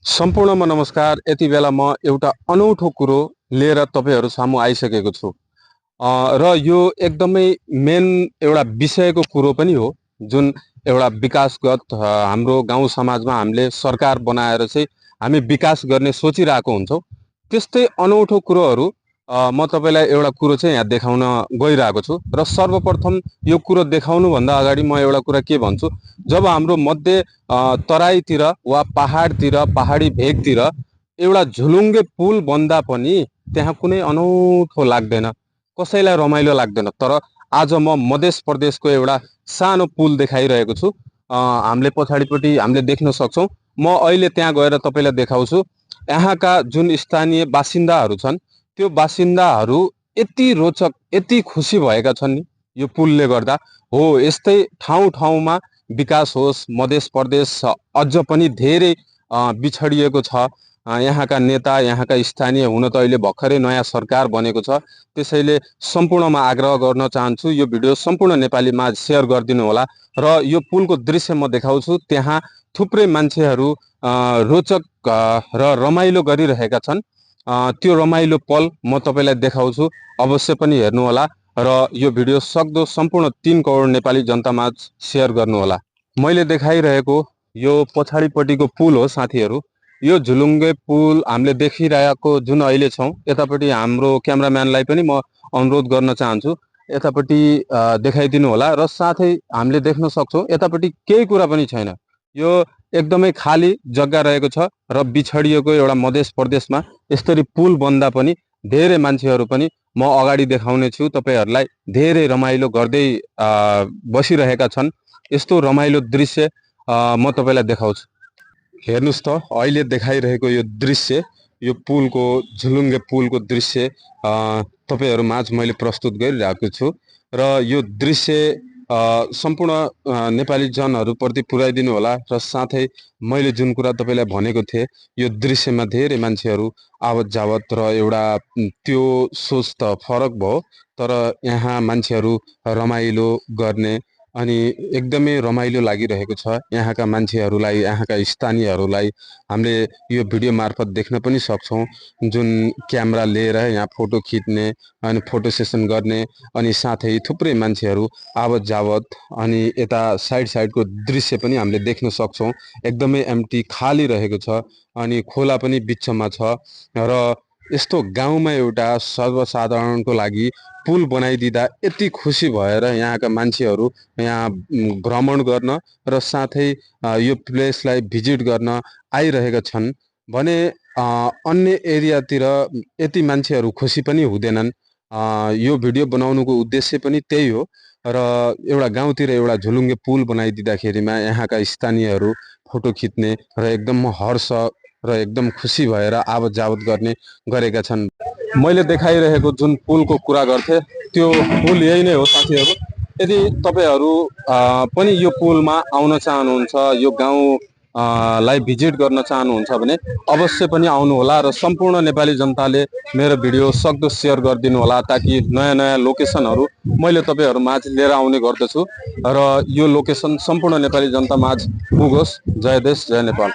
सम्पूर्णमा नमस्कार। यति बेला म एउटा अनौठो कुरो लिएर तपाईहरु सामु आइसकेको छु। र यो एकदमै मेन एउटा विषयको कुरो पनि हो, जुन एउटा विकासगत हाम्रो गाउँ समाजमा हामीले सरकार बनाएर चाहिँ हामी विकास गर्ने सोचिरहेको हुन्छौँ। त्यस्तै अनौठो कुरोहरू म तपाईलाई एउटा कुरो चाहिँ यहाँ देखाउन गइरहेको छु। र सर्वप्रथम यो कुरो देखाउनु भन्दा अगाडि म एउटा कुरा के भन्छु, जब हाम्रो मध्य तराईतिर वा पहाडतिर, पहाडी भेगतिर एउटा झुलुङ्गे पुल बन्दा पनि त्यहाँ कुनै अनौठो लाग्दैन, कसैलाई रमाइलो लाग्दैन। तर आज म मध्य प्रदेशको एउटा सानो पुल देखाइरहेको छु। हामीले पछाडिपट्टि हामीले देख्न सक्छौं। म अहिले त्यहाँ गएर तपाईलाई देखाउँछु। यहाँका जुन स्थानीय बासिन्दाहरू छन्, त्यो बासिन्दाहरू यति रोचक, यति खुसी भएका छन् नि यो पुलले गर्दा। हो, यस्तै ठाउँ ठाउँमा विकास होस्। मध्य प्रदेश अझ पनि धेरै बिछडिएको छ। यहाँका नेता, यहाँका स्थानीय, हुन त अहिले भर्खरै नयाँ सरकार बनेको छ। त्यसैले सम्पूर्णमा आग्रह गर्न चाहन्छु, यो भिडियो सम्पूर्ण नेपालीमा शेयर गरिदिनु होला। र यो पुलको दृश्य म देखाउँछु। त्यहाँ थुप्रै मान्छेहरू रोचक र रमाइलो गरिरहेका छन्। त्यो रमाइलो पल म तपाईलाई देखाउँछु, अवश्य पनि हेर्नु होला। र यो भिडियो सक्दो सम्पूर्ण 3 करोड नेपाली जनतामा शेयर गर्नु होला। मैले देखाइरहेको यो पछाडिपट्टिको पुल हो साथीहरू। यो झुलुङ्गे पुल हामीले देखिरहेको जुन अहिले छौं, यतापट्टि हाम्रो क्यामेराम्यानलाई पनि म अनुरोध गर्न चाहन्छु, यतापट्टि देखाइदिनु होला। र साथै हामीले देख्न सक्छौं यतापट्टि केही कुरा पनि छैन। यो एकदमै खाली जग्गा रहेको छ र बिछडिएको एउटा मध्य प्रदेशमा यसरी पुल बन्दा पनि धेरै मान्छेहरू पनि म अगाडि देखाउने छु तपाईहरुलाई, धेरै रमाइलो गर्दै बसिरहेका छन्। यस्तो रमाइलो दृश्य म तपाईलाई देखाउँछु। हेर्नुस् त, अहिले देखाइरहेको यो दृश्य, यो पुलको, झुलुङ्गे पुलको दृश्य तपाईहरु माझ मैले प्रस्तुत गरिरहेको छु। र यो दृश्य सम्पूर्ण नेपाली जनहरु प्रति पुर्याइदिनु होला। र साथै मैले जुन कुरा तपाईलाई भनेको थिए, यो दृश्यमा धेरै मान्छेहरू आवत जावत र एउटा त्यो सोच त फरक भयो, तर यहाँ मान्छेहरू रमाइलो गर्ने अनि एकदमै रमाइलो लागिरहेको छ। यहाँका मान्छेहरूलाई, यहाँका स्थानीयहरूलाई हामीले यो भिडियो मार्फत देख्न पनि सक्छौं, जुन क्यामेरा लिएर यहाँ फोटो खिच्ने अनि फोटो सेसन गर्ने, अनि साथै थुप्रै मान्छेहरू आवत जावत, अनि यता साइड साइडको दृश्य पनि हामीले देख्न सक्छौं। एकदमै एम्प्टी, खाली रहेको छ अनि खोला पनि बिचमा छ। र यस्तो गाउँमा एउटा सर्वसाधारणको लागि पुल बनाइदिँदा यति खुसी भएर यहाँका मान्छेहरू यहाँ भ्रमण गर्न र साथै यो प्लेसलाई भिजिट गर्न आइरहेका छन् भने अन्य एरियातिर यति मान्छेहरू खुसी पनि हुँदैनन्। यो भिडियो बनाउनुको उद्देश्य पनि त्यही हो। र एउटा गाउँतिर एउटा झुलुङ्गे पुल बनाइदिँदाखेरिमा यहाँका स्थानीयहरू फोटो खिच्ने र एकदम हर्ष र एकदम खुसी भएर आवत जावत गर्ने गरेका छन्। मैले देखाइरहेको जुन पुलको कुरा गर्थे, त्यो पुल यही नै हो साथीहरू। यदि तपाईहरु पनि यो पुलमा आउन चाहनुहुन्छ, यो गाउँ लाई भिजिट गर्न चाहनुहुन्छ भने अवश्य पनि आउनु होला। र सम्पूर्ण नेपाली जनताले मेरो भिडियो सक्दो शेयर गरिदिनु होला, ताकि नयाँ नयाँ लोकेसनहरू मैले तपाईहरु माझ लिएर आउने गर्दछु र यो लोकेसन सम्पूर्ण नेपाली जनता माझ पुगोस्। जय देश, जय नेपाल।